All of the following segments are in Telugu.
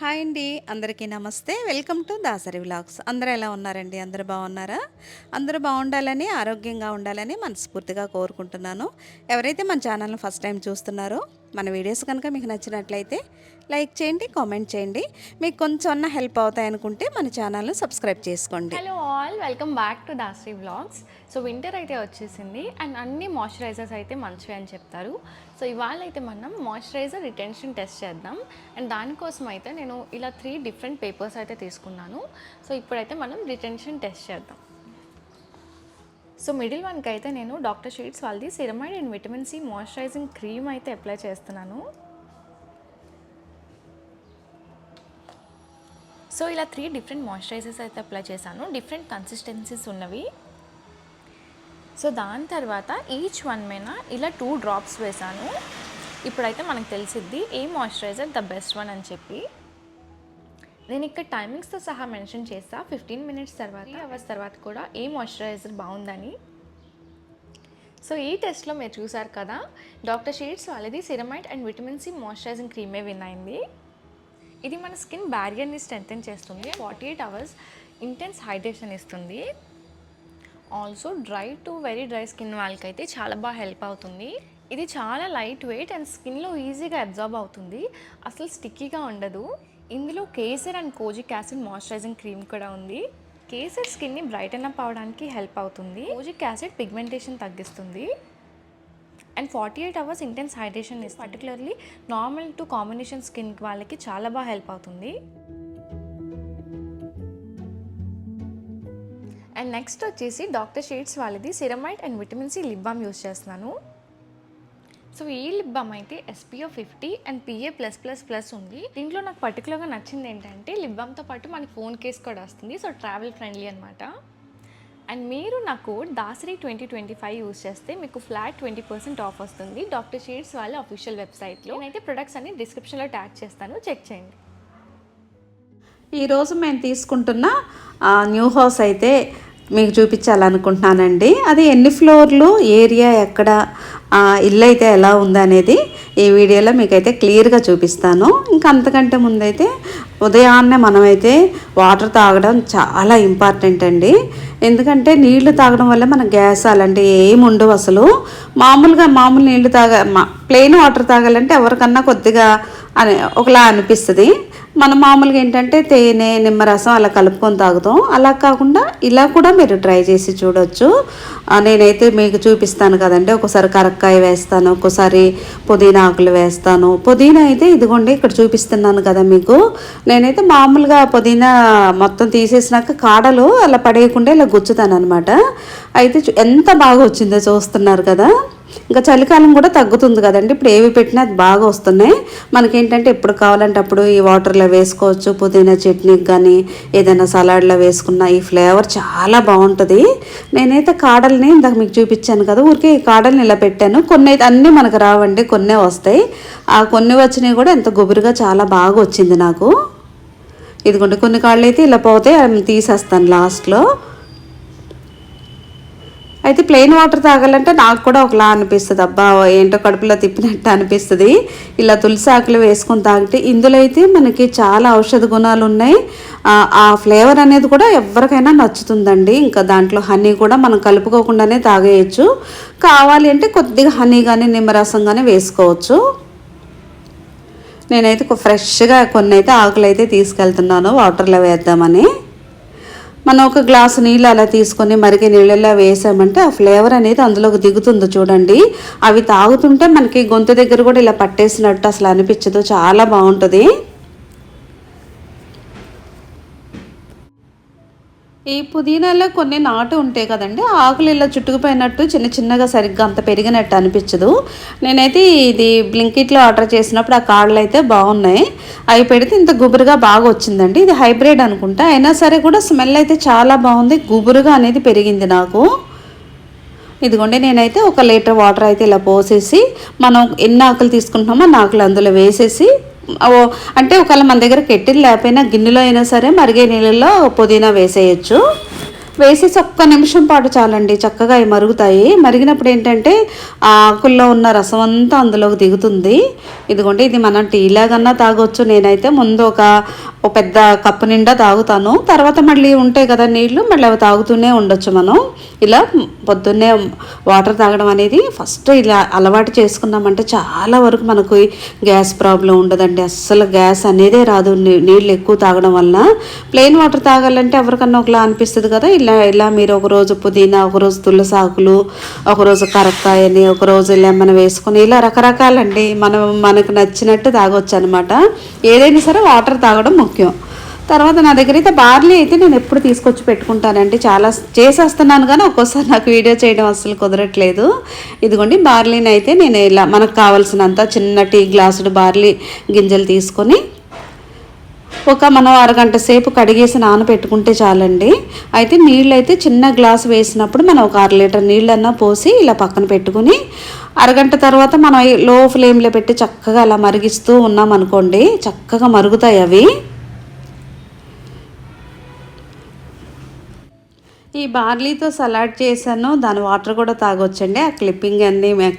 హాయ్ అండి, అందరికీ నమస్తే. Welcome to Dasari vlogs. అందరూ ఎలా ఉన్నారండి? అందరూ బాగున్నారా? అందరూ బాగుండాలని, ఆరోగ్యంగా ఉండాలని మనస్ఫూర్తిగా కోరుకుంటున్నాను. ఎవరైతే మన ఛానల్ని ఫస్ట్ టైం చూస్తున్నారో, మన వీడియోస్ కనుక మీకు నచ్చినట్లయితే లైక్ చేయండి, కామెంట్ చేయండి. మీకు కొంచెం హెల్ప్ అవుతాయి అనుకుంటే మన ఛానల్ని సబ్స్క్రైబ్ చేసుకోండి. Hello all, welcome back to Dasari vlogs. So winter అయితే వచ్చేసింది అండ్ అన్ని మాయిశ్చరైజర్స్ అయితే మంచివి అని చెప్తారు. సో ఇవాళ అయితే మనం మాయిశ్చరైజర్ రిటెన్షన్ టెస్ట్ చేద్దాం. అండ్ దానికోసం అయితే నేను ఇలా 3 డిఫరెంట్ పేపర్స్ అయితే తీసుకున్నాను. సో ఇప్పుడైతే మనం రిటెన్షన్ టెస్ట్ చేద్దాం. సో మిడిల్ వన్కి అయితే నేను డాక్టర్ షీట్స్ వాళ్ళది ceramide and vitamin C moisturising cream అయితే అప్లై చేస్తున్నాను. సో ఇలా 3 డిఫరెంట్ మాయిశ్చరైజర్స్ అయితే అప్లై చేశాను, డిఫరెంట్ కన్సిస్టెన్సీస్ ఉన్నవి. సో దాని తర్వాత ఈచ్ వన్ మీద ఇలా 2 డ్రాప్స్ వేసాను. ఇప్పుడైతే మనకు తెలిసిద్ది a moisturiser the best one అని చెప్పి. నేను ఇక్కడ టైమింగ్స్తో సహా మెన్షన్ చేస్తా. 15 మినిట్స్ తర్వాత 3 అవర్స్ తర్వాత కూడా ఏ మాయిశ్చరైజర్ బాగుందని. సో ఈ టెస్ట్లో మీరు చూసారు కదా, డాక్టర్ షీట్స్ వాళ్ళది ceramide and vitamin C moisturizing క్రీమే విన్ అయింది. ఇది మన స్కిన్ బ్యారియర్ని స్ట్రెంథెన్ చేస్తుంది, 48 అవర్స్ ఇంటెన్స్ హైడ్రేషన్ ఇస్తుంది. Also dry to very dry skin వాళ్ళకైతే చాలా బాగా హెల్ప్ అవుతుంది. ఇది చాలా లైట్ వెయిట్ అండ్ స్కిన్లో ఈజీగా అబ్జార్బ్ అవుతుంది, అసలు స్టిక్కీగా ఉండదు. ఇందులో kesar and kojic acid moisturising cream కూడా ఉంది. కేసర్ స్కిన్ని బ్రైటన్ అప్ అవడానికి హెల్ప్ అవుతుంది, కోజిక్ యాసిడ్ పిగ్మెంటేషన్ తగ్గిస్తుంది అండ్ 48 అవర్స్ ఇంటెన్స్ హైడ్రేషన్ ఇస్తుంది. Particularly normal to combination skin వాళ్ళకి చాలా బాగా హెల్ప్ అవుతుంది. అండ్ నెక్స్ట్ వచ్చేసి డాక్టర్ షీట్స్ వాళ్ళది ceramide and vitamin C lip balm use చేస్తున్నాను. సో ఈ లిప్ బామ్ అయితే SPF 50 అండ్ PA+++ ఉంది. దీంట్లో నాకు పర్టికులర్గా నచ్చింది ఏంటంటే లిప్ బామ్తో పాటు మనకి ఫోన్ కేస్ కూడా వస్తుంది. సో ట్రావెల్ ఫ్రెండ్లీ అనమాట. అండ్ మీరు నా కోడ్ దాసరి 2025 యూస్ చేస్తే మీకు ఫ్లాట్ 20% ఆఫ్ వస్తుంది డాక్టర్ షీట్స్ వాళ్ళ అఫీషియల్ వెబ్సైట్లో. నేనైతే ప్రొడక్ట్స్ అన్ని డిస్క్రిప్షన్లో ట్యాగ్ చేస్తాను, చెక్ చేయండి. ఈరోజు మేము తీసుకుంటున్న న్యూ హౌస్ అయితే మీకు చూపించాలనుకుంటున్నానండి. అది ఎన్ని ఫ్లోర్లు, ఏరియా ఎక్కడ, ఇల్లు అయితే ఎలా ఉందనేది ఈ వీడియోలో మీకైతే క్లియర్గా చూపిస్తాను. ఇంకా అంతకంటే ముందైతే ఉదయాన్నే మనమైతే వాటర్ తాగడం చాలా ఇంపార్టెంట్ అండి. ఎందుకంటే నీళ్లు తాగడం వల్ల మన గ్యాస్ అలాంటివి ఏమి ఉండవు అసలు. మామూలు నీళ్లు ప్లెయిన్ వాటర్ తాగాలంటే ఎవరికన్నా కొద్దిగా ఒకలా అనిపిస్తుంది. మనం మామూలుగా ఏంటంటే తేనె, నిమ్మరసం అలా కలుపుకొని తాగుతాం. అలా కాకుండా ఇలా కూడా మీరు ట్రై చేసి చూడొచ్చు. నేనైతే మీకు చూపిస్తాను కదండి. ఒకసారి కరక్కాయ వేస్తాను, ఒక్కోసారి పుదీనా ఆకులు వేస్తాను. పుదీనా అయితే ఇదిగోండి ఇక్కడ చూపిస్తున్నాను కదా మీకు. నేనైతే మామూలుగా పుదీనా మొత్తం తీసేసినాక కాడలు అలా పడేయకుండా ఇలా గుచ్చుతాను అనమాట. అయితే ఎంత బాగా వచ్చిందో చూస్తున్నారు కదా. ఇంకా చలికాలం కూడా తగ్గుతుంది కదండి. ఇప్పుడు ఏవి పెట్టినా అది బాగా వస్తున్నాయి. మనకేంటంటే ఎప్పుడు కావాలంటే అప్పుడు ఈ వాటర్లో వేసుకోవచ్చు. పుదీనా చట్నీకి కానీ ఏదైనా సలాడ్లో వేసుకున్న ఈ ఫ్లేవర్ చాలా బాగుంటుంది. నేనైతే కాడల్ని ఇందాక మీకు చూపించాను కదా, ఊరికే ఈ కాడల్ని ఇలా పెట్టాను. కొన్ని అయితే అన్నీ మనకు రావండి, కొన్నే వస్తాయి. ఆ కొన్ని వచ్చినాయి కూడా ఎంత గుబురుగా చాలా బాగా వచ్చింది నాకు. ఇదిగోండి కొన్ని కాళ్ళు అయితే ఇలా పోతే అవి తీసేస్తాను లాస్ట్లో. అయితే ప్లెయిన్ వాటర్ తాగాలంటే నాకు కూడా ఒకలా అనిపిస్తుంది, అబ్బా ఏంటో కడుపులో తిప్పినట్టు అనిపిస్తుంది. ఇలా తులసి ఆకులు వేసుకొని తాగితే ఇందులో అయితే మనకి చాలా ఔషధ గుణాలు ఉన్నాయి. ఆ ఫ్లేవర్ అనేది కూడా ఎవరికైనా నచ్చుతుందండి. ఇంకా దాంట్లో హనీ కూడా మనం కలుపుకోకుండానే తాగేయచ్చు. కావాలి అంటే కొద్దిగా హనీ కానీ నిమ్మరసం కానీ వేసుకోవచ్చు. నేనైతే ఫ్రెష్గా కొన్ని అయితే ఆకులు అయితే తీసుకెళ్తున్నాను వాటర్లో వేద్దామని. మనం ఒక గ్లాసు నీళ్ళు అలా తీసుకొని మరిగే నీళ్ళల్లో వేసామంటే ఆ ఫ్లేవర్ అనేది అందులోకి దిగుతుంది చూడండి. అవి తాగుతుంటే మనకి గొంతు దగ్గర కూడా ఇలా పట్టేసినట్టు అసలు అనిపించదు, చాలా బాగుంటుంది. ఈ పుదీనాలో కొన్ని నాటు ఉంటాయి కదండి, ఆకులు ఇలా చుట్టుకుపోయినట్టు చిన్నగా సరిగ్గా అంత పెరిగినట్టు అనిపించదు. నేనైతే ఇది బ్లింకిట్లో ఆర్డర్ చేసినప్పుడు ఆ కాళ్ళు అయితే బాగున్నాయి. అవి పెడితే ఇంత గుబురుగా బాగా వచ్చిందండి. ఇది హైబ్రిడ్ అనుకుంటా, అయినా సరే కూడా స్మెల్ అయితే చాలా బాగుంది. గుబురుగా అనేది పెరిగింది నాకు. ఇదిగోండి నేనైతే 1 లీటర్ వాటర్ అయితే ఇలా పోసేసి మనం ఎన్ని ఆకులు తీసుకుంటున్నామో అన్ని ఆకులు అందులో వేసేసి, అంటే ఒకవేళ మన దగ్గర కెటిల్ లేకపోయినా గిన్నెలో అయినా సరే మరిగే నీళ్ళల్లో పుదీనా వేసేయచ్చు. వేసేసి ఒక్క నిమిషం పాటు చాలండి, చక్కగా అవి మరుగుతాయి. మరిగినప్పుడు ఏంటంటే ఆ ఆకుల్లో ఉన్న రసం అంతా అందులోకి దిగుతుంది. ఇదిగోండి, ఇది మనం టీ లాగన్నా తాగొచ్చు. నేనైతే ముందు ఒక పెద్ద కప్పు నిండా తాగుతాను, తర్వాత మళ్ళీ ఉంటాయి కదా నీళ్ళు, మళ్ళీ అవి తాగుతూనే ఉండొచ్చు. మనం ఇలా పొద్దున్నే వాటర్ తాగడం అనేది ఫస్ట్ ఇలా అలవాటు చేసుకున్నామంటే చాలా వరకు మనకు గ్యాస్ ప్రాబ్లం ఉండదండి. అస్సలు గ్యాస్ అనేదే రాదు నీళ్ళు ఎక్కువ తాగడం వల్ల. ప్లెయిన్ వాటర్ తాగాలంటే ఎవరికన్నా ఒకలా అనిపిస్తుంది కదా. ఇలా మీరు ఒకరోజు పుదీనా, ఒకరోజు తులసాకులు, ఒకరోజు కరక్కాయని, ఒకరోజు లెమన్ వేసుకొని ఇలా రకరకాలండి మనకు నచ్చినట్టు తాగొచ్చు అనమాట. ఏదైనా సరే వాటర్ తాగడం ముఖ్యం. తర్వాత నా దగ్గర అయితే బార్లీ అయితే నేను ఎప్పుడు తీసుకొచ్చి పెట్టుకుంటానండి. చాలా చేసేస్తున్నాను కానీ ఒక్కోసారి నాకు వీడియో చేయడం అస్సలు కుదరట్లేదు. ఇదిగోండి, బార్లీని అయితే నేను ఇలా మనకు కావాల్సినంత చిన్న టీ గ్లాసుడు బార్లీ గింజలు తీసుకొని మనం అరగంట సేపు కడిగేసి నానబెట్టుకుంటే చాలండి. అయితే నీళ్ళు అయితే చిన్న గ్లాసు వేసినప్పుడు మనం ఒక 1/2 లీటర్ నీళ్ళన్నా పోసి ఇలా పక్కన పెట్టుకుని అరగంట తర్వాత మనం లో ఫ్లేమ్లో పెట్టి చక్కగా అలా మరిగిస్తూ ఉన్నాం అనుకోండి, చక్కగా మరుగుతాయి అవి. ఈ బార్లీతో సలాడ్ చేశాను, దాని వాటర్ కూడా తాగొచ్చండి. ఆ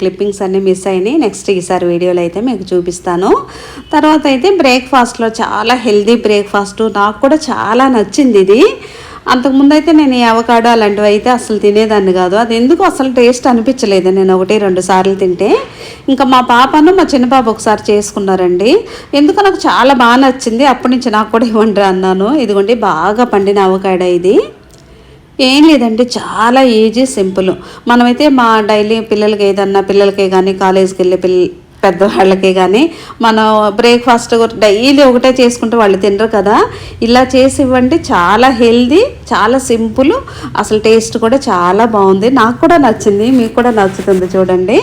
క్లిప్పింగ్స్ అన్నీ మిస్ అయినాయి. నెక్స్ట్ ఈసారి వీడియోలో అయితే మీకు చూపిస్తాను. తర్వాత అయితే బ్రేక్ఫాస్ట్లో చాలా హెల్దీ బ్రేక్ఫాస్ట్, నాకు కూడా చాలా నచ్చింది ఇది. అంతకుముందు అయితే నేను ఈ అవకాడో అలాంటివి అయితే అసలు తినేదాన్ని కాదు. అది ఎందుకు అసలు టేస్ట్ అనిపించలేదు నేను 1-2 సార్లు తింటే. ఇంకా మా పాపను మా చిన్న పాప ఒకసారి చేసుకున్నారండి, ఎందుకు నాకు చాలా బాగా నచ్చింది. అప్పటి నుంచి నాకు కూడా ఇవ్వండి అన్నాను. ఇదిగోండి, బాగా పండిన అవకాడో ఇది. ఏం లేదండి, చాలా ఈజీ, సింపుల్. మనమైతే మా డైలీ పిల్లలకే కానీ కాలేజీకి వెళ్ళే పెద్దవాళ్ళకే కానీ మనం బ్రేక్ఫాస్ట్ డైలీ ఒకటే చేసుకుంటే వాళ్ళు తినరు కదా. ఇలా చేసి ఇవ్వండి, చాలా హెల్దీ, చాలా సింపుల్, అసలు టేస్ట్ కూడా చాలా బాగుంది. నాకు కూడా నచ్చింది, మీకు కూడా నచ్చుతుంది చూడండి.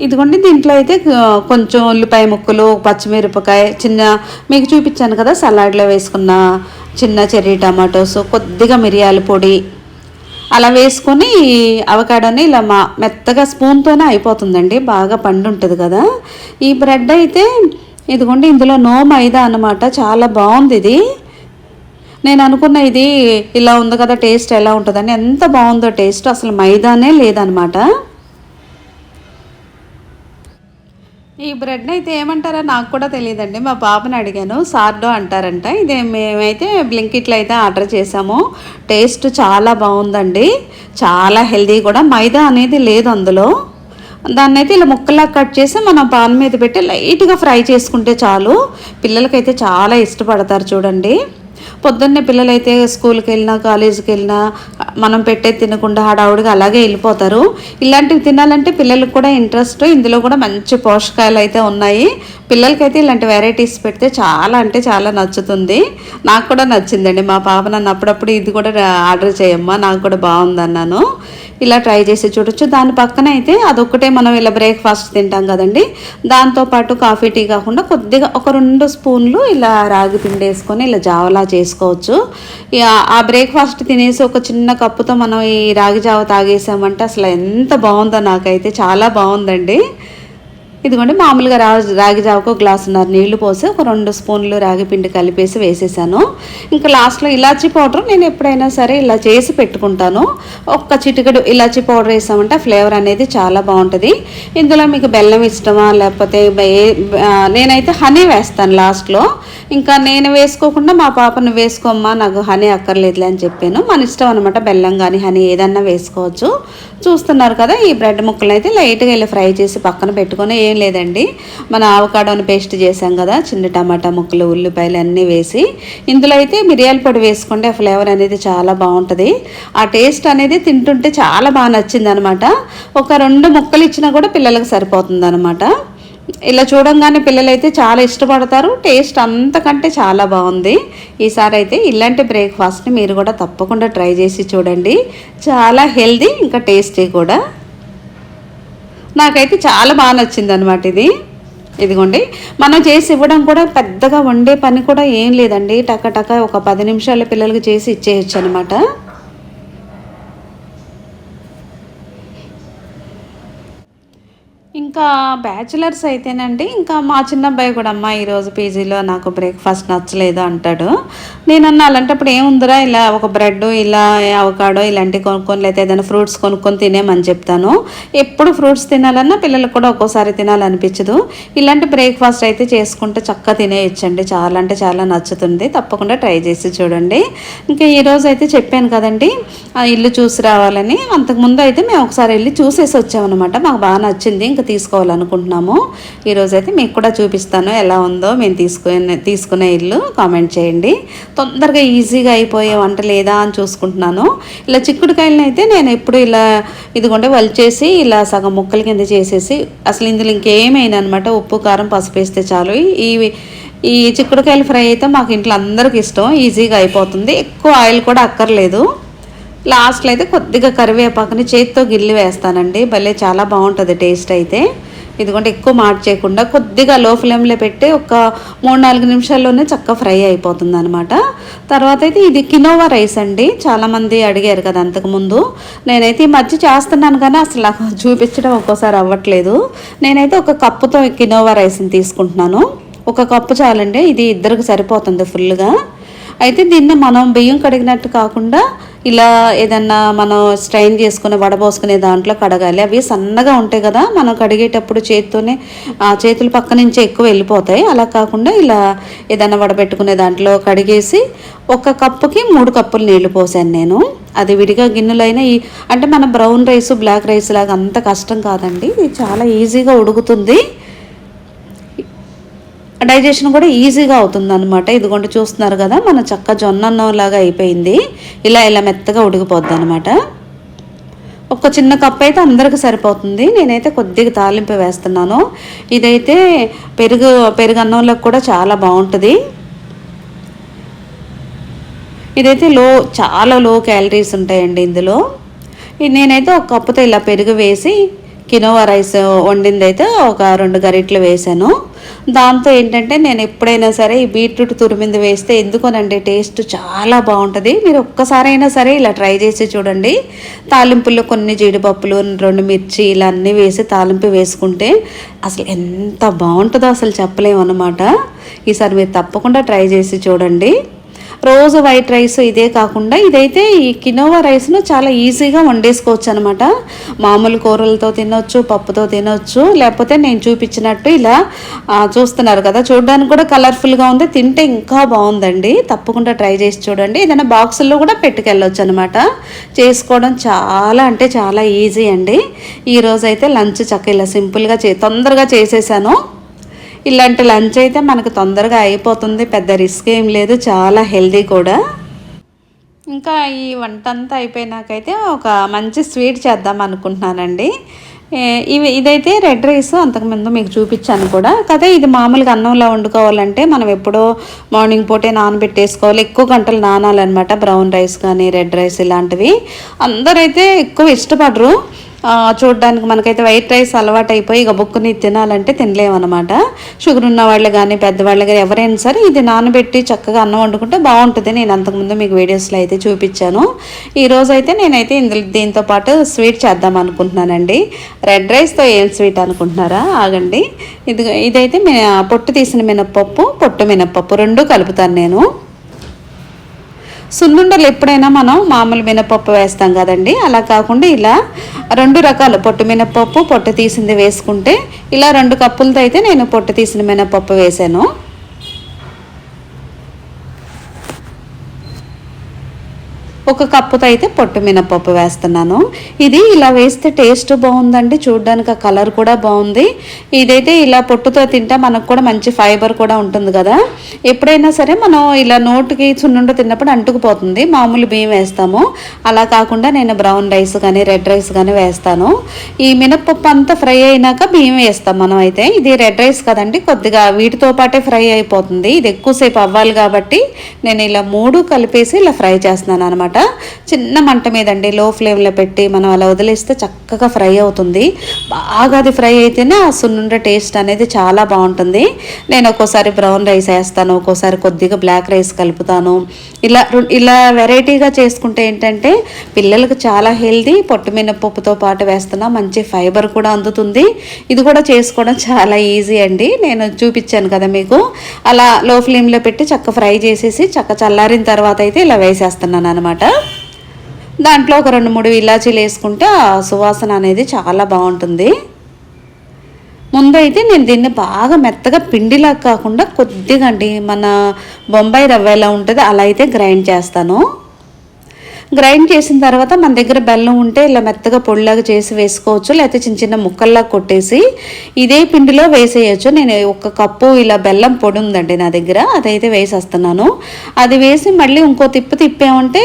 ఇదిగోండి, దీంట్లో అయితే కొంచెం ఉల్లిపాయ ముక్కలు, పచ్చిమిరపకాయ, మీకు చూపించాను కదా సలాడ్లో వేసుకున్న చిన్న చెర్రీ టమాటోస్, కొద్దిగా మిరియాల పొడి అలా వేసుకొని అవకాడోని ఇలా మెత్తగా స్పూన్తోనే అయిపోతుందండి, బాగా పండు ఉంటుంది కదా. ఈ బ్రెడ్ అయితే ఇదిగోండి, ఇందులో నో మైదా అన్నమాట. చాలా బాగుంది ఇది. నేను అనుకున్న ఇది ఇలా ఉంది కదా, టేస్ట్ ఎలా ఉంటుందని. ఎంత బాగుందో టేస్ట్, అసలు మైదానే లేదనమాట. ఈ బ్రెడ్ అయితే ఏమంటారో నాకు కూడా తెలియదండి, మా పాపని అడిగాను. సార్డో అంటారంట. ఇది మేమైతే బ్లింకిట్లో అయితే ఆర్డర్ చేసాము. టేస్ట్ చాలా బాగుందండి, చాలా హెల్దీ కూడా. మైదా అనేది లేదు అందులో. దాన్ని అయితే ఇలా ముక్కలా కట్ చేసి మనం పాన్ మీద పెట్టి లైట్గా ఫ్రై చేసుకుంటే చాలు. పిల్లలకైతే చాలా ఇష్టపడతారు చూడండి. పొద్దున్నే పిల్లలైతే స్కూల్కి వెళ్ళినా కాలేజీకి వెళ్ళినా మనం పెట్టే తినకుండా హడావుడిగా అలాగే వెళ్ళిపోతారు. ఇలాంటివి తినాలంటే పిల్లలకు కూడా ఇంట్రెస్ట్. ఇందులో కూడా మంచి పోషకాలు అయితే ఉన్నాయి. పిల్లలకైతే ఇలాంటి వెరైటీస్ పెడితే చాలా అంటే చాలా నచ్చుతుంది. నాకు కూడా నచ్చిందండి. మా పాప నన్ను అప్పుడప్పుడు ఇది కూడా ఆర్డర్ చేయమ్మా, నాకు కూడా బాగుందన్నాను. ఇలా ట్రై చేసి చూడొచ్చు. దాని పక్కన అయితే అదొక్కటే మనం ఇలా బ్రేక్ఫాస్ట్ తింటాం కదండి, దాంతోపాటు కాఫీ టీ కాకుండా కొద్దిగా ఒక 2 స్పూన్లు ఇలా రాగి పిండి వేసుకొని ఇలా జావలా చేసుకోవచ్చు. ఆ బ్రేక్ఫాస్ట్ తినేసి ఒక చిన్న కప్పుతో మనం ఈ రాగి జావ తాగేసామంటే అసలు ఎంత బాగుందో, నాకైతే చాలా బాగుందండి. ఇదిగోండి, మామూలుగా రాగి జావకు 1 గ్లాసున్నర నీళ్లు పోసి ఒక 2 స్పూన్లు రాగి పిండి కలిపేసి వేసేసాను. ఇంకా లాస్ట్లో ఇలాచీ పౌడర్ నేను ఎప్పుడైనా సరే ఇలా చేసి పెట్టుకుంటాను. ఒక్క చిటికెడు ఇలాచీ పౌడర్ వేసామంటే ఫ్లేవర్ అనేది చాలా బాగుంటుంది. ఇందులో మీకు బెల్లం ఇష్టమా లేకపోతే నేనైతే హనీ వేస్తాను లాస్ట్లో. ఇంకా నేను వేసుకోకుండా మా పాపను వేసుకోమ్మా, నాకు హనీ అక్కర్లేదులే అని చెప్పాను. మన ఇష్టం అనమాట, బెల్లం కానీ హనీ ఏదన్నా వేసుకోవచ్చు. చూస్తున్నారు కదా, ఈ బ్రెడ్ ముక్కలు అయితే లైట్గా ఇలా ఫ్రై చేసి పక్కన పెట్టుకొని, ఏం లేదండి, మన అవకాడోని పేస్ట్ చేసాం కదా, చిన్న టమాటా ముక్కలు, ఉల్లిపాయలు అన్నీ వేసి ఇందులో అయితే మిరియాల పొడి వేసుకుంటే ఆ ఫ్లేవర్ అనేది చాలా బాగుంటుంది. ఆ టేస్ట్ అనేది తింటుంటే చాలా బాగా నచ్చింది అనమాట. ఒక 2 ముక్కలు ఇచ్చినా కూడా పిల్లలకు సరిపోతుంది అనమాట. ఇలా చూడంగానే పిల్లలైతే చాలా ఇష్టపడతారు. టేస్ట్ అంతకంటే చాలా బాగుంది. ఈసారి అయితే ఇలాంటి బ్రేక్ఫాస్ట్ని మీరు కూడా తప్పకుండా ట్రై చేసి చూడండి. చాలా హెల్దీ, ఇంకా టేస్టీ కూడా. నాకైతే చాలా బాగా నచ్చింది అనమాట ఇది. ఇదిగోండి, మనం చేసి ఇవ్వడం కూడా పెద్దగా వండే పని కూడా ఏం లేదండి. టక ఒక 10 నిమిషాల పిల్లలకి చేసి ఇచ్చేయచ్చు అనమాట. ఇంకా ఇంకా బ్యాచిలర్స్ అయితేనండి, ఇంకా మా చిన్నబ్బాయి కూడా అమ్మ ఈరోజు పీజీలో నాకు బ్రేక్ఫాస్ట్ నచ్చలేదు అంటాడు. నేనన్నా అలాంటప్పుడు ఏముందిరా, ఇలా ఒక బ్రెడ్, ఇలా అవకాడో ఇలాంటివి కొనుక్కొని, లేకపోతే ఏదైనా ఫ్రూట్స్ కొనుక్కొని తినేమని చెప్తాను. ఎప్పుడు ఫ్రూట్స్ తినాలన్నా పిల్లలకు కూడా ఒక్కోసారి తినాలనిపించదు. ఇలాంటి బ్రేక్ఫాస్ట్ అయితే చేసుకుంటే చక్కగా తినేయచ్చండి. చాలా అంటే చాలా నచ్చుతుంది. తప్పకుండా ట్రై చేసి చూడండి. ఇంకా ఈరోజు అయితే చెప్పాను కదండి ఆ ఇల్లు చూసి రావాలని. అంతకుముందు అయితే మేము ఒకసారి వెళ్ళి చూసేసి వచ్చామన్నమాట. మాకు బాగా నచ్చింది, ఇంకా తీసుకోవాలనుకుంటున్నాము. ఈరోజు అయితే మీకు కూడా చూపిస్తాను ఎలా ఉందో. మేము తీసుకునే ఇల్లు కామెంట్ చేయండి. తొందరగా ఈజీగా అయిపోయే వంట లేదా అని చూసుకుంటున్నాను. ఇలా చిక్కుడుకాయలను అయితే నేను ఎప్పుడు ఇలా ఇదిగోండి వలిచేసి ఇలా సగం ముక్కల కింద చేసేసి, అసలు ఇందులో ఇంకేమైనా అనమాట, ఉప్పు కారం పసుపు వేస్తే చాలు. ఈ చిక్కుడుకాయల ఫ్రై అయితే మాకు ఇంట్లో అందరికి ఇష్టం, ఈజీగా అయిపోతుంది, ఎక్కువ ఆయిల్ కూడా అక్కర్లేదు. లాస్ట్లో అయితే కొద్దిగా కరివేపాకుని చేతితో గిల్లి వేస్తానండి, భలే చాలా బాగుంటుంది టేస్ట్ అయితే. ఇదిగోండి ఎక్కువ చేయకుండా కొద్దిగా లో ఫ్లేమ్లో పెట్టి ఒక 3-4 నిమిషాల్లోనే చక్కగా ఫ్రై అయిపోతుంది అనమాట. తర్వాత అయితే ఇది కినోవా రైస్ అండి. చాలామంది అడిగారు కదా అంతకుముందు. నేనైతే ఈ మధ్య చేస్తున్నాను కానీ అసలు నాకు చూపించడం ఒక్కోసారి అవ్వట్లేదు. నేనైతే ఒక కప్పుతో కినోవా రైస్ని తీసుకుంటున్నాను. ఒక కప్పు చాలండి, ఇది ఇద్దరికి సరిపోతుంది ఫుల్గా. అయితే దీన్ని మనం బియ్యం కడిగినట్టు కాకుండా ఇలా ఏదన్నా మనం స్ట్రైన్ చేసుకుని వడబోసుకునే దాంట్లో కడగాలి. అవి సన్నగా ఉంటాయి కదా, మనం కడిగేటప్పుడు చేతితోనే చేతుల పక్క నుంచే ఎక్కువ వెళ్ళిపోతాయి. అలా కాకుండా ఇలా ఏదన్నా వడబెట్టుకునే దాంట్లో కడిగేసి ఒక కప్పుకి 3 కప్పులు నీళ్లు పోసాను నేను. అది విడిగా గిన్నెలైనా అంటే మన బ్రౌన్ రైస్ బ్లాక్ రైస్ లాగా అంత కష్టం కాదండి, ఇది చాలా ఈజీగా ఉడుకుతుంది. డైజెషన్ కూడా ఈజీగా అవుతుంది అనమాట. ఇదిగోండి చూస్తున్నారు కదా, మన చక్క జొన్న అన్నం లాగా అయిపోయింది. ఇలా మెత్తగా ఉడికిపోద్ది అనమాట. ఒక చిన్న కప్ అయితే అందరికి సరిపోతుంది. నేనైతే కొద్దిగా తాలింపు వేస్తున్నాను. ఇదైతే పెరుగు అన్నంలోకి కూడా చాలా బాగుంటుంది. ఇదైతే చాలా లో క్యాలరీస్ ఉంటాయండి ఇందులో. నేనైతే ఒక కప్పుతో ఇలా పెరుగు వేసి కినోవా రైస్ వండింది అయితే ఒక 2 గరిటెలు వేసాను. దాంతో ఏంటంటే నేను ఎప్పుడైనా సరే ఈ బీట్రూట్ తురిమింది వేస్తే ఎందుకోనండి టేస్ట్ చాలా బాగుంటుంది. మీరు ఒక్కసారైనా సరే ఇలా ట్రై చేసి చూడండి. తాలింపుల్లో కొన్ని జీడిపప్పులు 2 మిర్చి ఇలా అన్నీ వేసి తాలింపు వేసుకుంటే అసలు ఎంత బాగుంటుందో అసలు చెప్పలేమన్నమాట. ఈసారి మీరు తప్పకుండా ట్రై చేసి చూడండి. రోజు వైట్ రైస్ ఇదే కాకుండా ఇదైతే ఈ కినోవా రైస్ను చాలా ఈజీగా వండేసుకోవచ్చు అనమాట. మామూలు కూరలతో తినొచ్చు, పప్పుతో తినొచ్చు, లేకపోతే నేను చూపించినట్టు ఇలా చూస్తున్నారు కదా, చూడడానికి కూడా కలర్ఫుల్గా ఉంది, తింటే ఇంకా బాగుందండి. తప్పకుండా ట్రై చేసి చూడండి. ఏదైనా బాక్సుల్లో కూడా పెట్టుకెళ్ళొచ్చు అనమాట. చేసుకోవడం చాలా అంటే చాలా ఈజీ అండి. ఈరోజు అయితే లంచ్ చక్క ఇలా సింపుల్గా తొందరగా చేసేసాను. ఇలాంటి లంచ్ అయితే మనకు తొందరగా అయిపోతుంది, పెద్ద రిస్క్ ఏం లేదు, చాలా హెల్దీ కూడా. ఇంకా ఈ వంట అంతా అయిపోయినాకైతే ఒక మంచి స్వీట్ చేద్దాం అనుకుంటున్నానండి. ఇదైతే రెడ్ రైస్ అంతకుముందు మీకు చూపించాను కూడా కదా. ఇది మామూలుగా అన్నంలో వండుకోవాలంటే మనం ఎప్పుడో మార్నింగ్ పూటే నానబెట్టేసుకోవాలి, ఎక్కువ గంటలు నానాలన్నమాట. బ్రౌన్ రైస్ కానీ రెడ్ రైస్ ఇలాంటివి అందరైతే ఎక్కువ ఇష్టపడరు. చూడడానికి మనకైతే వైట్ రైస్ అలవాటు అయిపోయి ఇక బుక్కుని తినాలంటే తినలేమన్నమాట. షుగర్ ఉన్న వాళ్ళు కానీ పెద్దవాళ్ళు కానీ ఎవరైనా సరే ఇది నానబెట్టి చక్కగా అన్నం వండుకుంటే బాగుంటుంది. నేను అంతకుముందు మీకు వీడియోస్లో అయితే చూపించాను. ఈరోజు అయితే నేనైతే దీంతో పాటు స్వీట్ చేద్దాం అనుకుంటున్నానండి. రెడ్ రైస్తో ఏం స్వీట్ అనుకుంటున్నారా? ఆగండి. ఇదైతే పొట్టు తీసిన మినప్పప్పు, పొట్టు మినప్పప్పు 2 కలుపుతాను నేను. సున్నుండలు ఎప్పుడైనా మనం మామూలు మినపప్పు వేస్తాం కదండి, అలా కాకుండా ఇలా 2 రకాలు పొట్టు మినపప్పు, పొట్టు తీసింది వేసుకుంటే ఇలా 2 కప్పులతో అయితే నేను పొట్టు తీసిన మినపప్పు వేసాను. ఒక కప్పుతో అయితే పొట్టు మినపప్పు వేస్తున్నాను. ఇది ఇలా వేస్తే టేస్ట్ బాగుందండి, చూడడానికి ఆ కలర్ కూడా బాగుంది. ఇదైతే ఇలా పొట్టుతో తింటే మనకు కూడా మంచి ఫైబర్ కూడా ఉంటుంది కదా. ఎప్పుడైనా సరే మనం ఇలా నోటికి సున్నుండ తిన్నప్పుడు అంటుకుపోతుంది, మామూలు బియ్యం వేస్తాము. అలా కాకుండా నేను బ్రౌన్ రైస్ కానీ రెడ్ రైస్ కానీ వేస్తాను. ఈ మినపప్పు అంతా ఫ్రై అయినాక బియ్యం వేస్తాం మనం. అయితే ఇది రెడ్ రైస్ కదండి, కొద్దిగా వీటితో పాటే ఫ్రై అయిపోతుంది. ఇది ఎక్కువసేపు అవ్వాలి కాబట్టి నేను ఇలా 3 కలిపేసి ఇలా ఫ్రై చేస్తున్నాను అనమాట. చిన్న మంట మీదండి లో ఫ్లేమ్లో పెట్టి మనం అలా వదిలేస్తే చక్కగా ఫ్రై అవుతుంది. బాగా అది ఫ్రై అయితేనే ఆ సున్నుండ టేస్ట్ అనేది చాలా బాగుంటుంది. నేను ఒక్కోసారి బ్రౌన్ రైస్ వేస్తాను, ఒక్కోసారి కొద్దిగా బ్లాక్ రైస్ కలుపుతాను. ఇలా వెరైటీగా చేసుకుంటే ఏంటంటే పిల్లలకు చాలా హెల్దీ, పొట్టు మినపప్పుతో పాటు వేస్తున్నా మంచి ఫైబర్ కూడా అందుతుంది. ఇది కూడా చేసుకోవడం చాలా ఈజీ అండి. నేను చూపించాను కదా మీకు, అలా లో ఫ్లేమ్లో పెట్టి చక్క ఫ్రై చేసేసి చక్క చల్లారిన తర్వాత అయితే ఇలా వేసేస్తున్నాను అనమాట. దాంట్లో ఒక 2-3 ఇలాచీలు వేసుకుంటే ఆ సువాసన అనేది చాలా బాగుంటుంది. ముందైతే నేను దీన్ని బాగా మెత్తగా పిండిలా కాకుండా కొద్దిగా అండి మన బొంబాయి రవ్వ ఎలా ఉంటుంది అలా అయితే గ్రైండ్ చేస్తాను. గ్రైండ్ చేసిన తర్వాత మన దగ్గర బెల్లం ఉంటే ఇలా మెత్తగా పొడిలాగా చేసి వేసుకోవచ్చు, లేకపోతే చిన్న చిన్న ముక్కల్లా కొట్టేసి ఇదే పిండిలో వేసేయచ్చు. నేను 1 కప్పు ఇలా బెల్లం పొడి ఉందండి నా దగ్గర, అదైతే వేసేస్తున్నాను. అది వేసి మళ్ళీ ఇంకో తిప్పామంటే